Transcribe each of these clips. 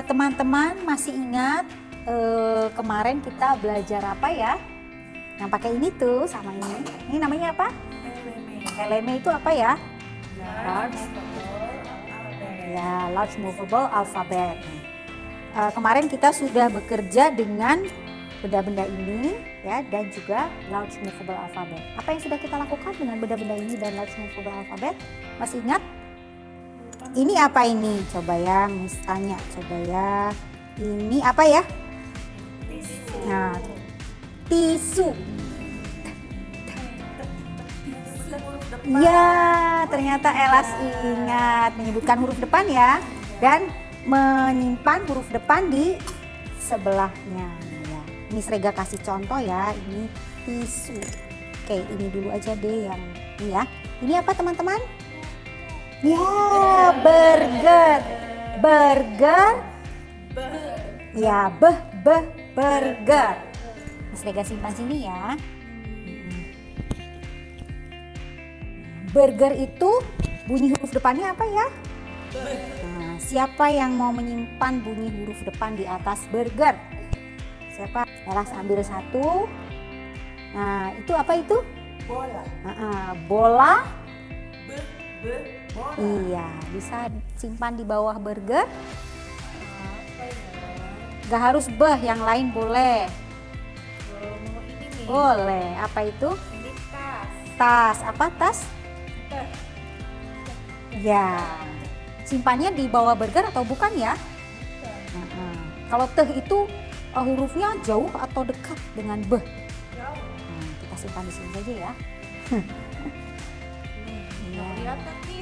Teman-teman masih ingat kemarin kita belajar apa ya? Yang pakai ini tuh sama ini. Ini namanya apa? LMA itu apa ya? Large Movable Alphabet. Kemarin kita sudah bekerja dengan benda-benda ini ya, dan juga Large Movable Alphabet. Apa yang sudah kita lakukan dengan benda-benda ini dan Large Movable Alphabet? Masih ingat? Ini apa ini? Coba ya, misalnya coba ya. Ini apa ya? Nah, tisu. Ya, ternyata Elas ingat menyebutkan huruf depan ya, dan menyimpan huruf depan di sebelahnya. Ya. Miss Rega kasih contoh ya, ini tisu. Oke, ini dulu aja deh yang ini ya. Ini apa teman-teman? Ya, burger. Burger. Ya, burger. Miss Rega simpan sini ya. Burger itu bunyi huruf depannya apa ya? Nah, siapa yang mau menyimpan bunyi huruf depan di atas burger? Siapa? Elas ambil satu. Nah, itu apa itu? Bola. Bola. Bola. Iya, bisa simpan di bawah burger. Gak harus beh, yang lain boleh. Boleh. Apa itu? Ini tas. Tas. Apa tas? Ya, simpannya di bawah burger atau bukan ya? Kalau teh itu hurufnya jauh atau dekat dengan beh? Jauh. Kita simpan di sini aja ya. Kelihatan nih.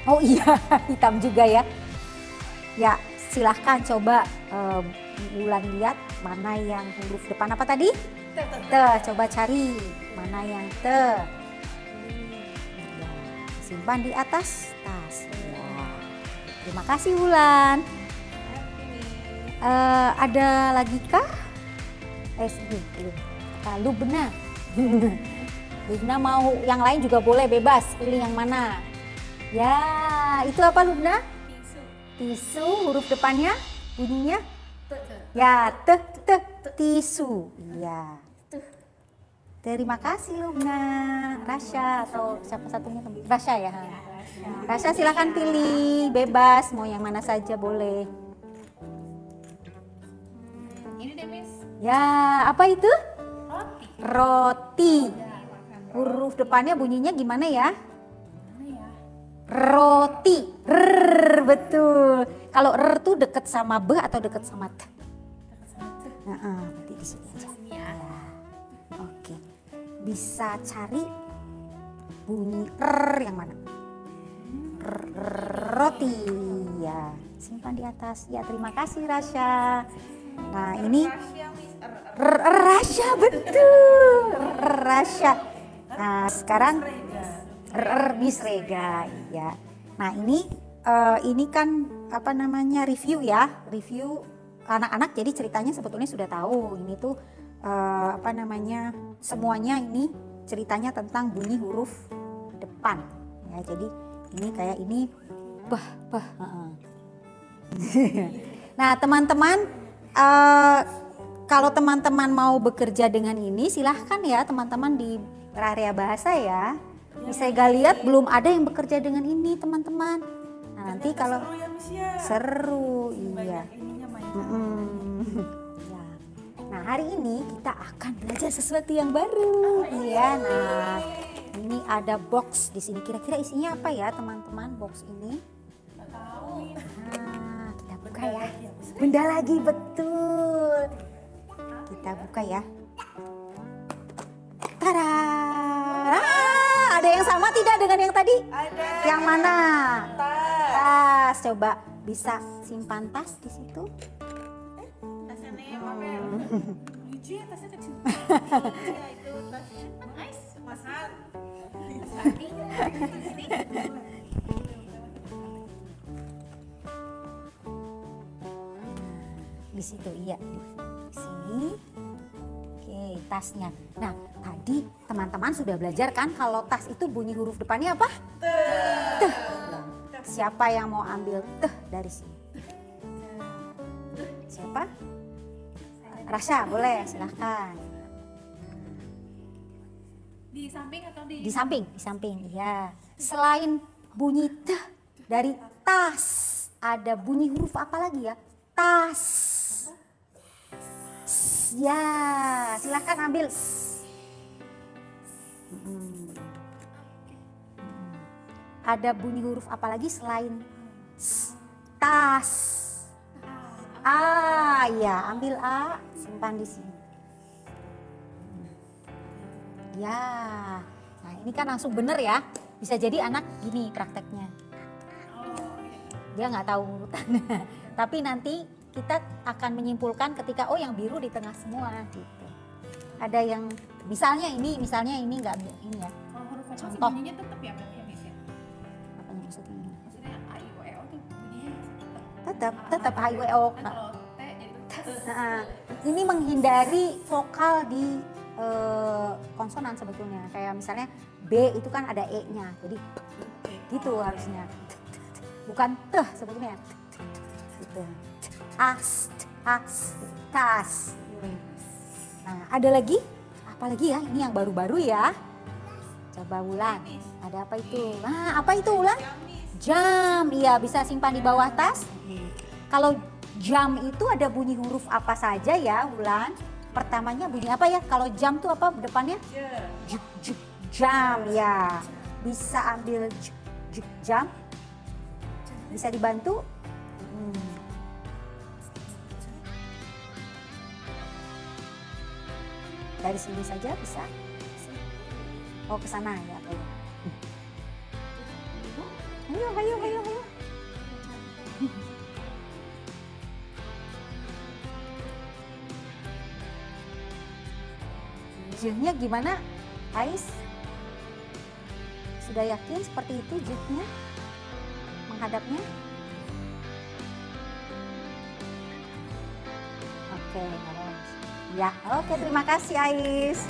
Oh iya, hitam juga ya. Ya, silahkan coba Bulan lihat mana yang huruf depan apa tadi? Te. Coba cari mana yang te. Simpan di atas tas. Ya. Terima kasih Wulan. Ada lagi kah? Lubna. Lubna mau yang lain juga boleh, bebas pilih yang mana. Ya, itu apa Lubna? Tisu. Huruf depannya bunyinya? Ya, tisu. Iya. Terima kasih Lubna. Rasya atau siapa satunya? Rasya ya. Rasya silakan pilih, bebas mau yang mana saja boleh. Ini deh Miss. Ya, apa itu? Roti. Roti. Huruf depannya bunyinya gimana ya? Mana ya? Roti. Betul. Kalau tuh deket sama b atau deket sama t? Berarti di sini aja. Ya. Oke. Bisa cari bunyi yang mana? Roti. Ya, simpan di atas. Ya, terima kasih Rasya. Nah, ini Rasya, betul. Rasya. Nah, sekarang Miss Rega. Ya. Nah, ini kan apa namanya, review ya. Review anak-anak, jadi ceritanya sebetulnya sudah tahu. Ini tuh apa namanya, semuanya ini ceritanya tentang bunyi huruf depan ya. Jadi ini kayak ini bah. Nah teman-teman, kalau teman-teman mau bekerja dengan ini silahkan ya teman-teman di area bahasa ya. Saya gak lihat belum ada yang bekerja dengan ini teman-teman. Nah nanti kalau seru iya. Nah hari ini kita akan belajar sesuatu yang baru ya. Nah ini ada box di sini. Kira-kira isinya apa ya teman-teman box ini? Nah kita buka ya. Benda lagi, betul. Kita buka ya. Tada! Ada yang sama tidak dengan yang tadi? Ada. Yang mana? Tas. Coba bisa simpan tas di situ. Tasnya nih, Mabel. Lucu ya, tasnya kecil. Ya, itu tasnya. Nice, mahal. Di situ iya. Di sini. Oke, tasnya. Nah, tadi teman-teman sudah belajar kan kalau tas itu bunyi huruf depannya apa? Teh. Siapa yang mau ambil teh dari sini? siapa? Rasya, boleh, silahkan. Di samping atau di? Di samping, ya. Selain bunyi t dari tas, ada bunyi huruf apa lagi ya? Tas. Ya, silahkan ambil. Ada bunyi huruf apa lagi selain tas? A, ya, ambil A, simpan di sini. Ya, nah ini kan langsung bener ya. Bisa jadi anak gini prakteknya. Dia nggak tahu urutannya. Tapi nanti kita akan menyimpulkan ketika yang biru di tengah semua gitu. Ada yang misalnya ini nggak ini ya. Huruf vokal sih Contoh. bunyinya tetap ya berarti ya Miss ya? Apa yang maksudnya? Maksudnya A, I, O, E, O tuh bunyinya Tetap H I W O. kan kalau T jadi Nah, ini menghindari vokal di konsonan sebetulnya. Kayak misalnya B itu kan ada E-nya. Jadi gitu harusnya. Bukan teh sebetulnya. Gitu. As, tas. Nah, ada lagi? Apa lagi ya? Ini yang baru-baru ya. Coba Wulan. Ada apa itu? Nah, apa itu Wulan? Jam. Iya, bisa simpan di bawah tas. Kalau jam itu ada bunyi huruf apa saja ya, Wulan? Pertamanya bunyi apa ya? Kalau jam tuh apa depannya? Jam ya. Bisa ambil jam? Bisa dibantu? Dari sini saja bisa? Oh, ke sana ya, boleh. Ayo. Jihnya gimana, Ais? Sudah yakin seperti itu jihnya? Menghadapnya? Oke, ya, oke, terima kasih Ais.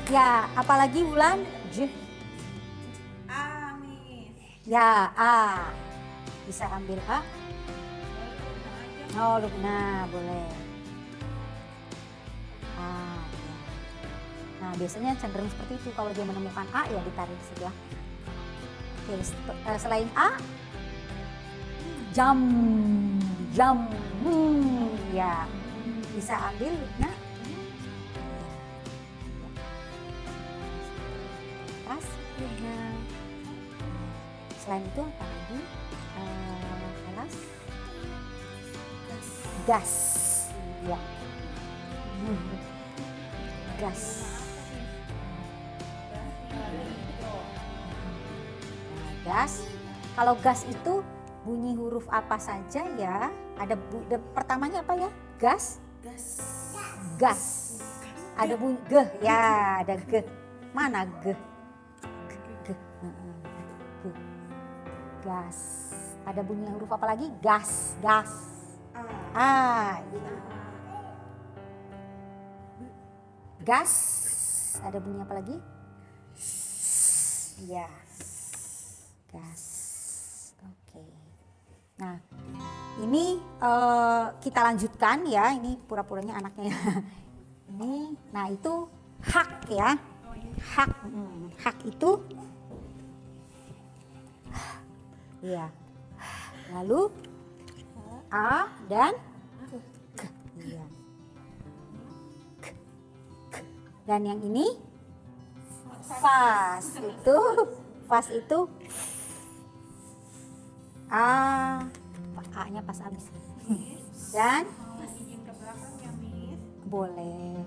Ya, apalagi Wulan? Jih. A, Miss. Ya, A. Bisa ambil A? Oh, Lugna, boleh. A. Ya. Nah, biasanya cenderung seperti itu. Kalau dia menemukan A, ya ditarik sebelah. Oke, selain A, jam. Ya, bisa ambil Lugna. Tas, Lugna. Selain itu apa lagi? Alas, gas, ya, gas. Gas. Kalau gas itu bunyi huruf apa saja ya? Ada pertamanya apa ya? Gas. Gas. Ada bunyi g ya, ada g. Mana g? G. Gas. Ada bunyi huruf apa lagi? Gas. Iya. Gas. Ada bunyi apa lagi? Ya. Gas. Oke. Nah, ini kita lanjutkan ya. Ini pura-puranya anaknya. Ini, nah itu hak ya. Hak. Hak itu. Iya. Lalu A dan K. Iya. K. Dan yang ini fas itu A. A-nya pas habis. Dan Izin ke belakang ya, Miss. boleh.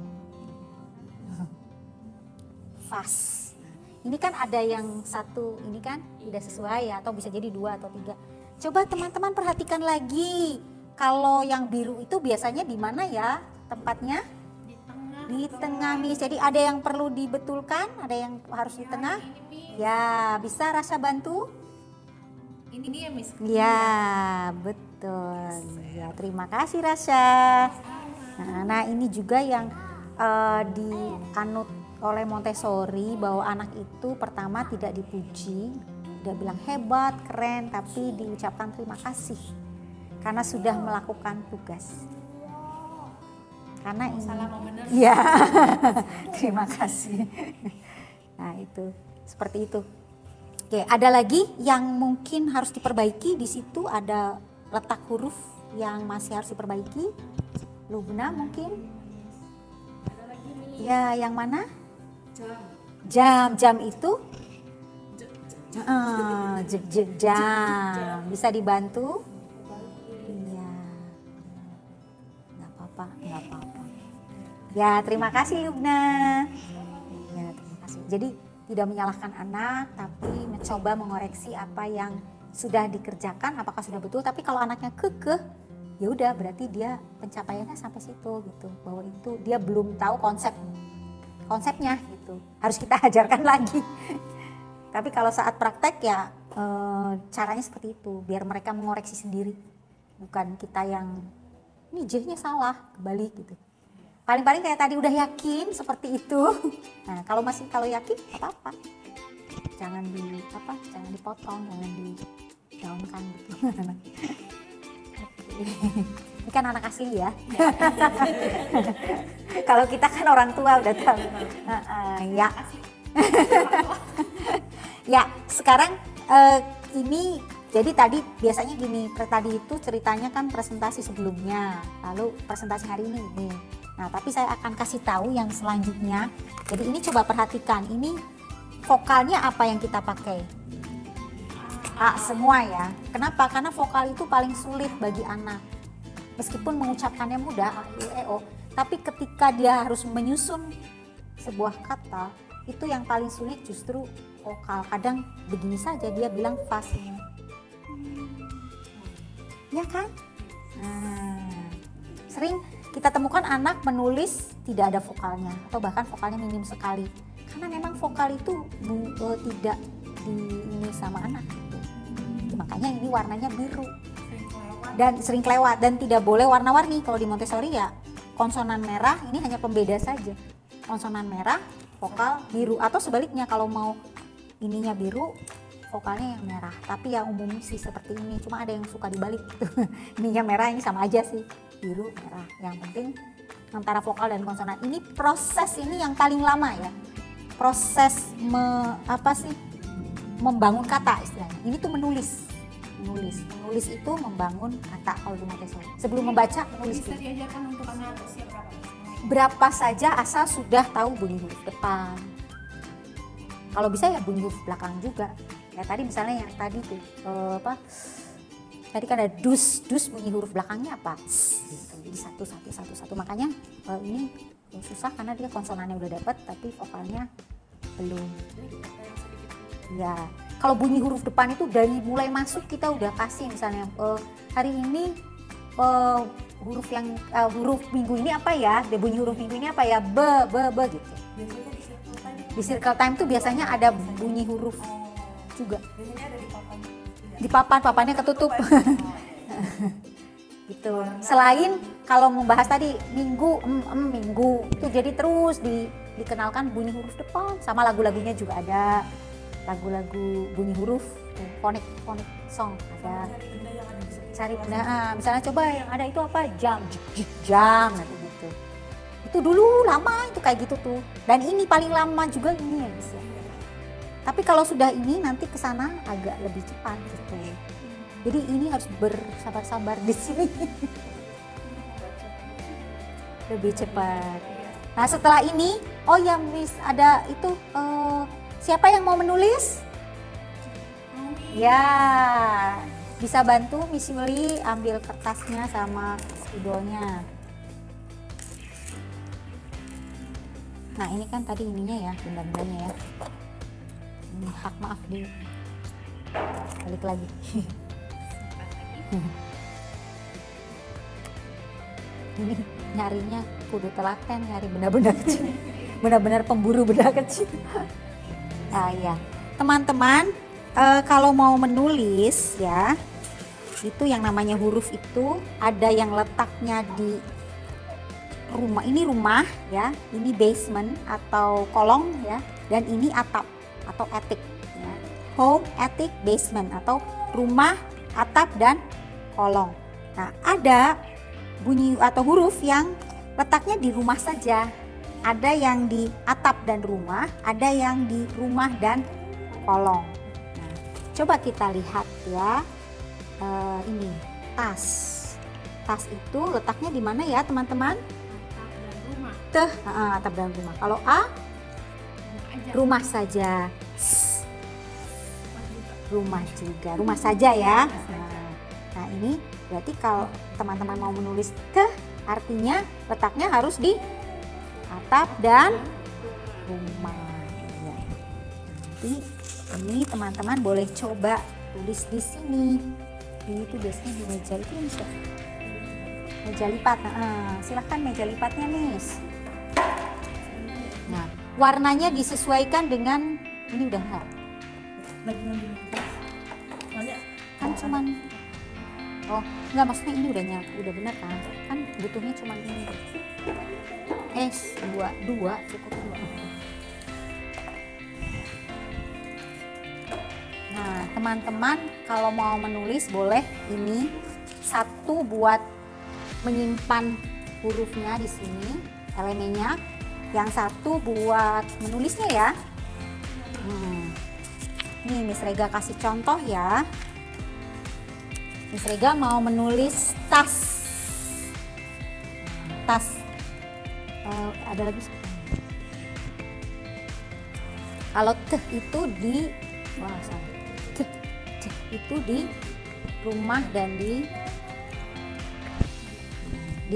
Fas. Ini kan ada yang satu, ini kan tidak sesuai ya, atau bisa jadi 2 atau 3. Coba teman-teman perhatikan lagi. Kalau yang biru itu biasanya di mana ya tempatnya? Di tengah. Di tengah, Miss. Jadi ada yang perlu dibetulkan, ada yang harus di tengah. Ya, bisa Rasya bantu? Ini dia, Miss. Ya, betul. Ya, terima kasih Rasya. Nah, ini juga yang dianut oleh Montessori, bahwa anak itu pertama tidak dipuji, tidak bilang hebat, keren, tapi diucapkan terima kasih. karena sudah melakukan tugas. Karena ini, Salah mau bener. ya, terima kasih. Nah itu, seperti itu. Oke, ada lagi yang mungkin harus diperbaiki di situ, ada letak huruf yang masih harus diperbaiki. Lubna mungkin? Ada lagi nih. Ya, yang mana? Jam. Jam itu? Jam. Bisa dibantu? Iya. Nggak apa-apa. Ya, terima kasih Lubna. Ya, terima kasih. Jadi tidak menyalahkan anak, tapi mencoba mengoreksi apa yang sudah dikerjakan, apakah sudah betul. Tapi kalau anaknya kekeh, ya udah berarti dia pencapaiannya sampai situ gitu. Bahwa itu dia belum tahu konsepnya gitu. Harus kita ajarkan lagi. Tapi kalau saat praktek ya caranya seperti itu, biar mereka mengoreksi sendiri. Bukan kita yang ini J-nya salah, kebalik gitu. Paling-paling kayak tadi udah yakin seperti itu. Nah, kalau yakin apa-apa. Jangan dipotong, jangan didaunkan gitu. Ini kan anak asli ya. Kalau kita kan orang tua udah tahu. Ya. Ya, sekarang ini jadi tadi biasanya gini, tadi itu ceritanya kan presentasi sebelumnya, lalu presentasi hari ini. Nah, tapi saya akan kasih tahu yang selanjutnya. Jadi ini coba perhatikan, ini vokalnya apa yang kita pakai? A semua ya. Kenapa? Karena vokal itu paling sulit bagi anak. Meskipun mengucapkannya mudah, A, I, E, O, tapi ketika dia harus menyusun sebuah kata, itu yang paling sulit justru vokal. Kadang begini saja dia bilang fa semua. Ya kan? Nah, sering kita temukan anak menulis tidak ada vokalnya atau bahkan vokalnya minim sekali. Karena memang vokal itu tidak ini sama anak. Makanya ini warnanya biru. Dan sering kelewat dan tidak boleh warna-warni. Kalau di Montessori ya konsonan merah ini hanya pembeda saja. Konsonan merah, vokal biru, atau sebaliknya kalau mau ininya biru, vokalnya yang merah. Tapi yang umum sih seperti ini, cuma ada yang suka dibalik gitu. Ininya merah, ini sama aja sih, biru merah. Yang penting antara vokal dan konsonan ini proses ini yang paling lama ya. Proses membangun kata istilahnya. Ini tuh menulis itu membangun kata kalau di Montessori. Sebelum membaca menulis. Bisa diajarkan untuk anak usia berapa saja asal sudah tahu bunyi huruf depan. Kalau bisa ya bunyi huruf belakang juga. Ya tadi misalnya yang tadi tuh tadi kan ada dus bunyi huruf belakangnya apa? Gitu. Jadi satu. Makanya ini susah karena dia konsonannya udah dapat tapi vokalnya belum. Ya, kalau bunyi huruf depan itu dari mulai masuk kita udah kasih misalnya hari ini huruf minggu ini apa ya? Bunyi huruf minggu ini apa ya? B gitu. Di circle time tuh biasanya ada bunyi huruf juga. Biasanya ada di papannya ketutup. Gitu. Selain kalau membahas tadi minggu itu jadi terus dikenalkan bunyi huruf depan, sama lagu-lagunya juga ada. Lagu-lagu bunyi huruf, phonic song ada. Cari benda, misalnya coba yang ada itu apa? Jam gitu. Itu dulu lama itu kayak gitu tuh. Dan ini paling lama juga ini ya guys ya. Tapi kalau sudah ini nanti ke sana agak lebih cepat gitu. Jadi ini harus bersabar-sabar di sini. Lebih cepat. Nah, setelah ini, oh ya Miss, ada itu siapa yang mau menulis? Ya, bisa bantu Miss Yuli ambil kertasnya sama spidolnya. Nah, ini kan tadi ininya ya, benda-bendanya ya. Hak maaf di balik lagi. Ini nyarinya kudu telaten, nyari benda-benda kecil. Benar-benar pemburu benda kecil. Nah ya, teman-teman kalau mau menulis ya, itu yang namanya huruf itu ada yang letaknya di rumah. Ini rumah ya, ini basement atau kolong ya, dan ini atap atau attic ya. Home, attic, basement atau rumah, atap dan kolong. Nah, ada bunyi atau huruf yang letaknya di rumah saja. Ada yang di atap dan rumah, ada yang di rumah dan kolong. Nah, coba kita lihat ya. Ini tas. Tas itu letaknya di mana ya teman-teman? Atap dan rumah. Kalau A, rumah saja. Rumah juga, rumah saja ya. Nah, ini berarti kalau teman-teman mau menulis ke, artinya letaknya harus di atap dan rumah. Ya. Nanti ini teman-teman boleh coba tulis di sini. Ini tuh biasanya di meja itu bisa. Meja lipat. Silahkan meja lipatnya, Miss. Nah, warnanya disesuaikan dengan ini udah enggak? Kan cuman enggak, maksudnya ini udah benar kan? Kan butuhnya cuman ini. Dua cukup 2. Nah, teman-teman kalau mau menulis boleh ini satu buat menyimpan hurufnya di sini, elemennya. Yang satu buat menulisnya ya. Nih Miss Rega kasih contoh ya. Miss Rega mau menulis tas. Tas. Ada lagi. Kalau teh itu di teh itu di rumah dan di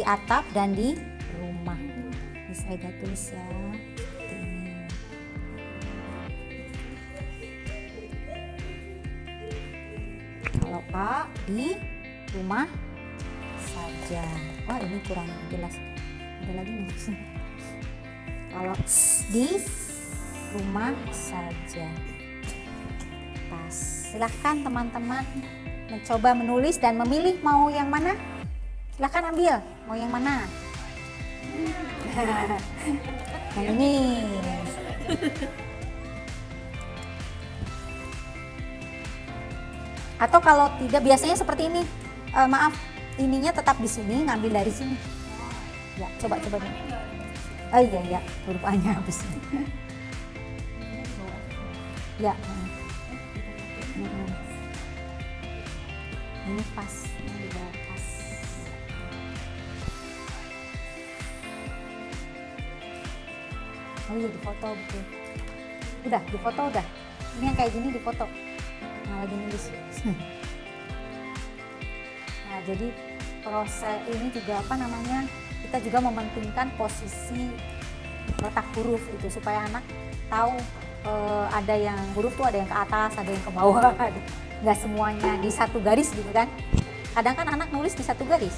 atap dan di rumah. Miss Rega tulis ya. Kalau A di rumah saja. Wah, ini kurang jelas. Ada lagi nih. Kalau di rumah saja. Tas. Silahkan teman-teman mencoba menulis dan memilih mau yang mana. Silahkan ambil. Mau yang mana? Yang ini. Atau kalau tidak biasanya seperti ini. Maaf, ininya tetap di sini, ngambil dari sini. Ya, coba deh. Oh iya, huruf A-nya habis. Ya. Ini pas, ini juga pas. Oh iya, difoto betul. Udah, difoto udah. Ini yang kayak gini difoto. Nah, lagi nulis. Nah, jadi proses ini juga kita juga mementingkan posisi letak huruf itu supaya anak tahu ada yang huruf tuh ada yang ke atas, ada yang ke bawah, nggak semuanya di satu garis gitu kan. Kadang kan anak nulis di satu garis.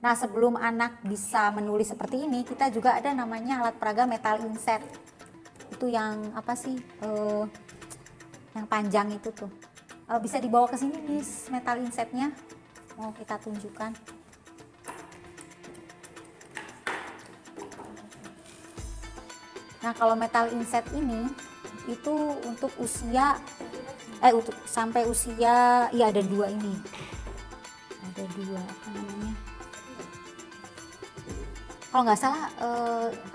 Nah, sebelum anak bisa menulis seperti ini, kita juga ada namanya alat peraga metal inset. Itu yang apa sih? Yang panjang itu tuh. Bisa dibawa ke sini, Miss, metal insetnya. Mau kita tunjukkan. Nah, kalau metal inset ini itu untuk usia untuk sampai usia, ya ada 2 ini. Ada 2 apa namanya? Kalau nggak salah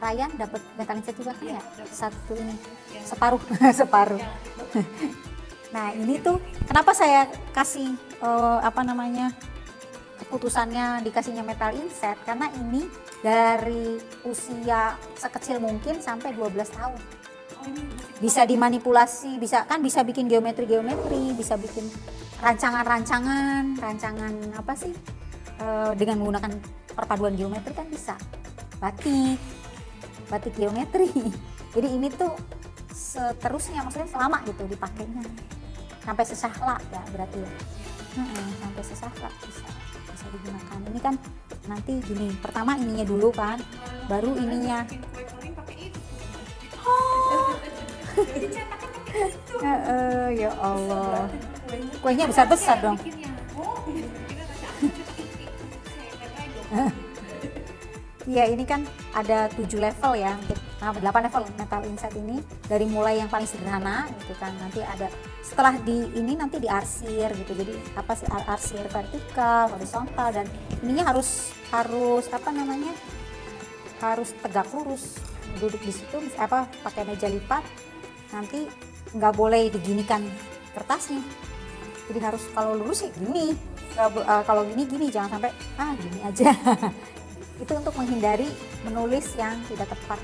Ryan dapat metal inset juga kan ya? Satu ini separuh. Nah, ini tuh kenapa saya kasih keputusannya dikasihnya metal inset, karena ini dari usia sekecil mungkin sampai 12 tahun. Bisa dimanipulasi, bisa bikin geometri, bisa bikin rancangan apa sih? Dengan menggunakan perpaduan geometri kan bisa. Batik geometri. Jadi ini tuh seterusnya, maksudnya selama gitu dipakainya. Sampai sesahla ya berarti ya. Sampai sesahla bisa digunakan. Ini kan nanti gini, pertama ininya dulu kan, baru ininya. Ya Allah. Kuenya besar dong. Iya, ini kan ada 7 level ya untuk Nah, 8 level Metal Inset ini dari mulai yang paling sederhana gitu kan. Nanti ada setelah di ini nanti diarsir gitu. Jadi apa sih arsir vertikal, horizontal, dan ininya harus apa namanya? Harus tegak lurus. Duduk di situ apa pakai meja lipat. Nanti nggak boleh diginikan kertasnya. Jadi harus kalau lurus ya gini. Kalau gini jangan sampai gini aja. Itu untuk menghindari menulis yang tidak tepat.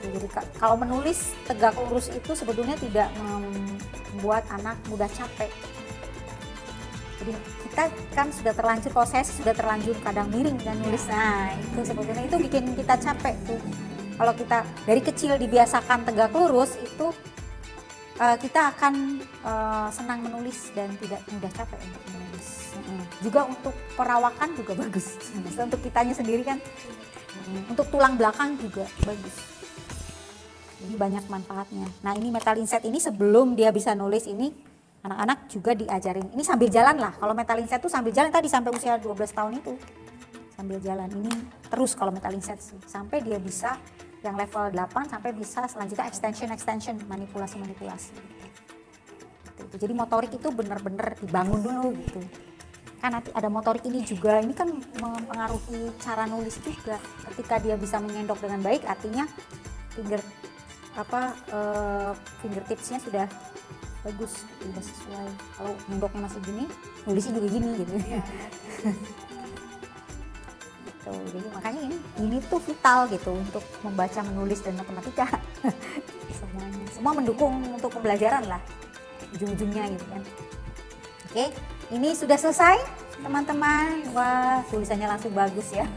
Jadi kalau menulis tegak lurus itu sebetulnya tidak membuat anak mudah capek. Jadi kita kan sudah terlanjur, kalau saya sudah terlanjur kadang miring dan nulis. Nah itu sebetulnya itu bikin kita capek tuh. Kalau kita dari kecil dibiasakan tegak lurus itu kita akan senang menulis dan tidak mudah capek untuk menulis. Juga untuk perawakan juga bagus. Untuk kitanya sendiri kan, untuk tulang belakang juga bagus. Ini banyak manfaatnya. Nah ini Metal Inset ini sebelum dia bisa nulis ini anak-anak juga diajarin. Ini sambil jalan lah. Kalau Metal Inset itu sambil jalan tadi sampai usia 12 tahun itu. Sambil jalan ini terus kalau Metal Inset sih. Sampai dia bisa yang level 8 sampai bisa selanjutnya extension manipulasi. Gitu. Jadi motorik itu benar-benar dibangun dulu gitu. Kan nanti ada motorik ini juga. Ini kan mempengaruhi cara nulis juga. Ketika dia bisa mengendok dengan baik artinya fingertipsnya sudah bagus, sudah sesuai. Kalau ngendoknya masih gini, nulisnya juga gini gitu. Gitu. Jadi makanya ini tuh vital gitu untuk membaca, menulis dan matematika. Semuanya, semua mendukung untuk pembelajaran lah ujung-ujungnya gitu kan. Oke, ini sudah selesai teman-teman. Wah, tulisannya langsung bagus ya.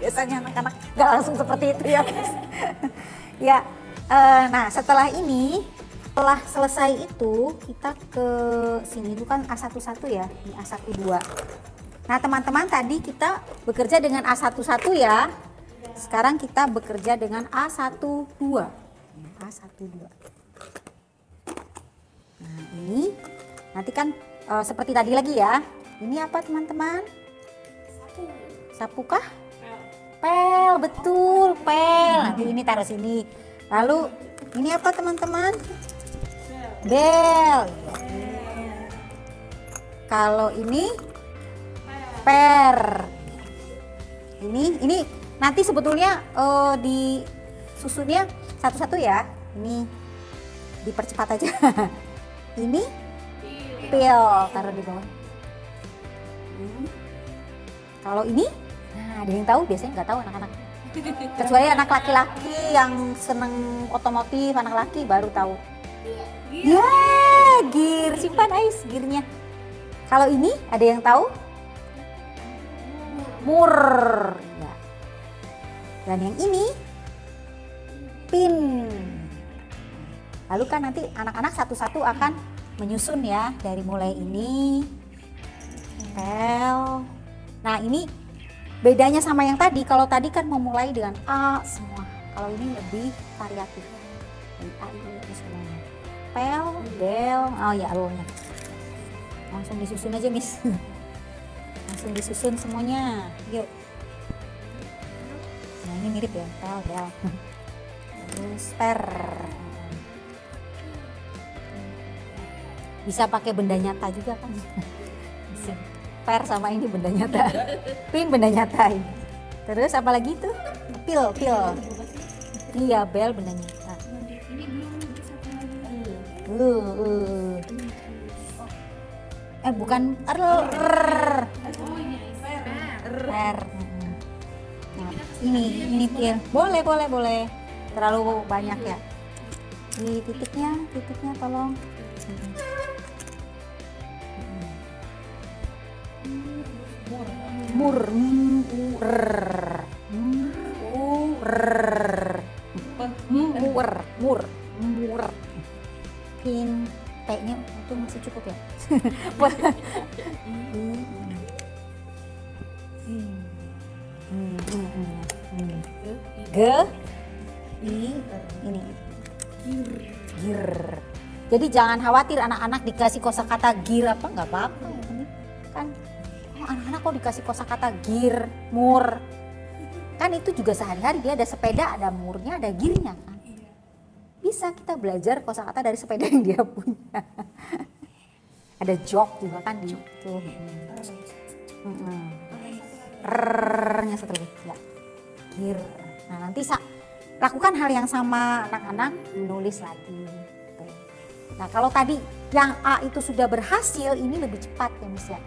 Biasanya anak-anak nggak langsung seperti itu ya. Ya. Nah setelah selesai itu kita ke sini itu kan A11 ya, ini A12. Nah teman-teman tadi kita bekerja dengan A11 ya, sekarang kita bekerja dengan A12. Nah ini nanti kan seperti tadi lagi ya, ini apa teman-teman? Sapu kah? Pel, betul, pel. Nanti ini taruh sini. Lalu ini apa teman-teman? Bel. Kalau ini per. Ini nanti sebetulnya disusunnya satu-satu ya. Ini dipercepat aja. Ini pil, taruh di bawah. Kalau ini, nah ada yang tahu? Biasanya nggak tahu anak-anak. Kecuali anak laki-laki yang seneng otomotif, anak laki baru tahu. Ya, gear, simpan ais gearnya. Kalau ini ada yang tahu? Mur. Ya. Dan yang ini pin. Lalu kan nanti anak-anak satu-satu akan menyusun ya, dari mulai ini pel. Nah ini bedanya sama yang tadi, kalau tadi kan memulai dengan A semua, kalau ini lebih variatif. Dari A itu semuanya. Pel, bel, oh ya alurnya. Langsung disusun aja Miss. Langsung disusun semuanya. Yuk. Nah ini mirip ya, pel, bel. Terus per. Bisa pakai benda nyata juga kan. Bisa. Per sama ini benda nyata, pin benda nyata. Terus apa lagi tuh? Pil. Iya, bel benda nyata. Bukan per. Nah, ini pil. Boleh. Terlalu banyak ya. Di titiknya tolong. Mur. Pin P-nya itu masih cukup ya. Ini gear. Jadi jangan khawatir anak-anak dikasih kosakata gear apa, nggak apa-apa kan. Anak-anak kok dikasih kosakata gear, mur, Kan itu juga sehari-hari dia ada sepeda, ada murnya, ada gearnya kan. Bisa kita belajar kosakata dari sepeda yang dia punya. Ada jok juga kan di itu. R-nya satu lagi. Ya. Gear. Nah nanti lakukan hal yang sama anak-anak, menulis lagi. Gitu. Nah kalau tadi yang A itu sudah berhasil, ini lebih cepat ya Miss ya.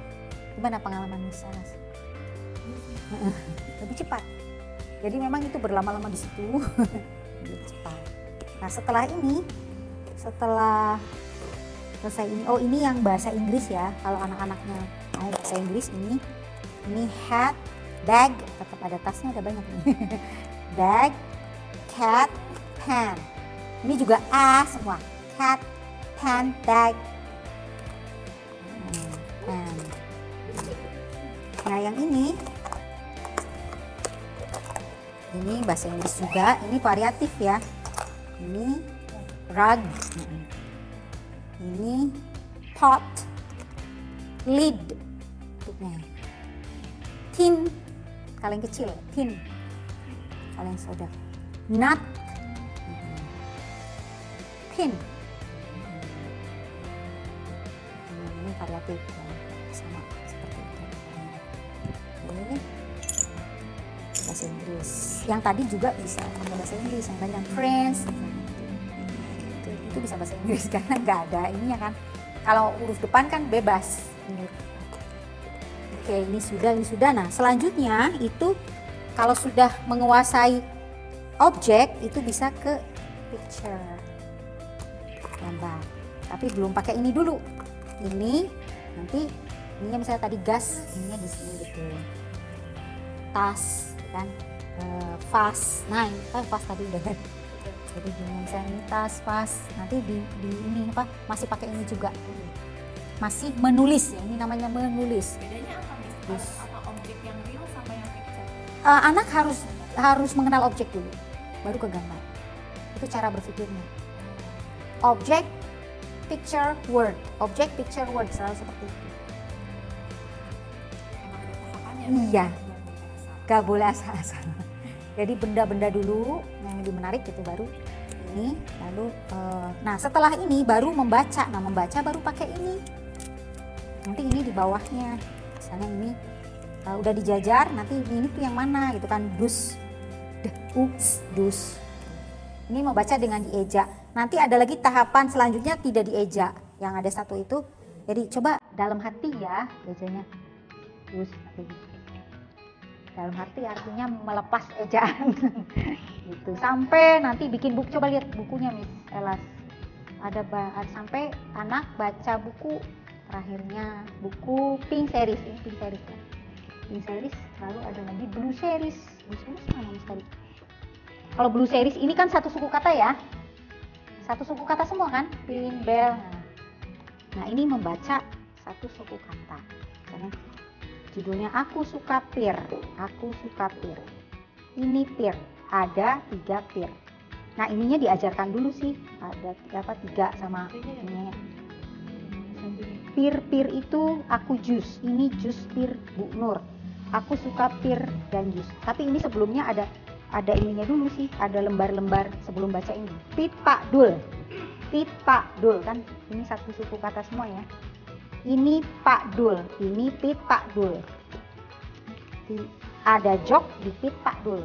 Gimana pengalaman Miss? Lebih cepat. Jadi memang itu berlama-lama di situ. Lebih cepat. Nah setelah ini, setelah selesai ini, oh ini yang bahasa Inggris ya. Kalau anak-anaknya mau bahasa Inggris ini hat, bag, tetap ada tasnya, ada banyak nih. Bag, cat, pen. Ini juga A semua. Cat, pen, bag, pen. Nah yang ini bahasa Inggris juga. Ini variatif ya. Ini rug. Ini pot, lid, tin, kaleng kecil, tin, kaleng soda, nut, pin. Ini variatif sama seperti itu. Oke. Bahasa Inggris. Yang tadi juga bisa bahasa Inggris, yang tadi yang friends. Itu bisa bahasa Inggris karena nggak ada ininya kan. Kalau huruf depan kan bebas. Oke, ini sudah. Nah, selanjutnya itu kalau sudah menguasai objek itu bisa ke picture. Gambar. Tapi belum pakai ini dulu. Ini nanti ininya misalnya tadi gas, ininya di sini gitu. Tas kan, vas. Nah, ini kan vas tadi udah kan. Jadi gini misalnya ini tas, vas. Nanti di ini apa? Masih pakai ini juga. Masih menulis ya. Ini namanya menulis. Bedanya apa Miss? Apa objek yang real sama yang picture? Anak harus mengenal objek dulu, baru ke gambar. Itu cara berpikirnya. Objek, picture, word. Objek, picture, word. Selalu seperti itu. Emang ada tahapannya? Iya. Gak boleh asal-asal. Jadi benda-benda dulu yang lebih menarik itu baru ini. Lalu, nah setelah ini baru membaca. Nah membaca baru pakai ini. Nanti ini di bawahnya. Misalnya ini udah dijajar. Nanti ini tuh yang mana gitu kan. Dus, dus. Ini membaca dengan dieja. Nanti ada lagi tahapan selanjutnya tidak dieja. Yang ada satu itu. Jadi coba dalam hati ya ejanya. Dus, dalam hati artinya melepas ejaan. Gitu. Sampai nanti bikin buku, coba lihat bukunya Miss Elas. Ada sampai anak baca buku terakhirnya, buku Pink Series. Ini Pink Series ya. Pink Series, lalu ada lagi Blue Series. Blue Series mana Miss tadi? Kalau Blue Series ini kan satu suku kata ya. Satu suku kata semua kan? Pin, bell. Nah ini membaca satu suku kata. Misalnya, judulnya Aku Suka Pir. Aku Suka Pir. Ini pir. Ada 3 pir. Nah ininya diajarkan dulu sih. Ada 3 sama ini. Pir itu aku jus. Ini jus pir Bu Nur. Aku suka pir dan jus. Tapi ini sebelumnya ada ininya dulu sih. Ada lembar-lembar sebelum baca ini. Pit Pak Dul. Pit Pak Dul kan. Ini satu suku kata semua ya. Ini Pak Dul, ini Pit Pak Dul. Ada jok di Pit Pak Dul.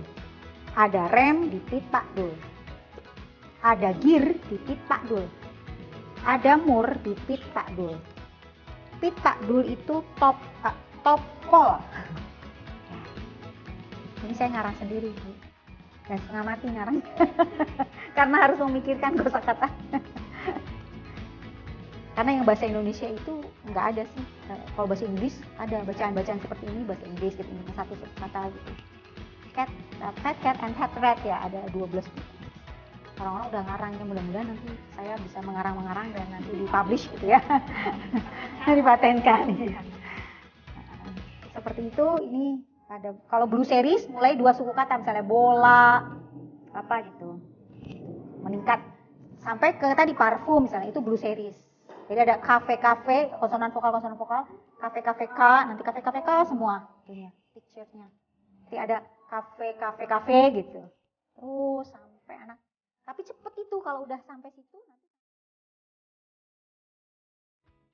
Ada rem di Pit Pak Dul. Ada gear di Pit Pak Dul. Ada mur di Pit Pak Dul. Pit Pak Dul itu top pol. Ini saya ngarang sendiri, dan setengah mati ngarang. Karena harus memikirkan kosakata. Karena yang bahasa Indonesia itu nggak ada sih. Kalau bahasa Inggris ada bacaan-bacaan seperti ini, bahasa Inggris gitu, ini satu kata gitu. Cat, fat cat and fat rat ya, ada 12. Orang-orang udah ngarangnya, mudah-mudahan nanti saya bisa mengarang-mengarang dan nanti dipublish gitu ya. Dipatenkan. Seperti itu. Ini ada, kalau Blue Series mulai 2 suku kata, misalnya bola, apa gitu. Meningkat sampai ke tadi parfum misalnya, itu Blue Series. Jadi ada kafe, konsonan vokal, kafe K, nanti kafe K semua. Itunya, picture-nya. Nanti ada kafe gitu. Terus sampai anak. Tapi cepet itu kalau udah sampai situ nanti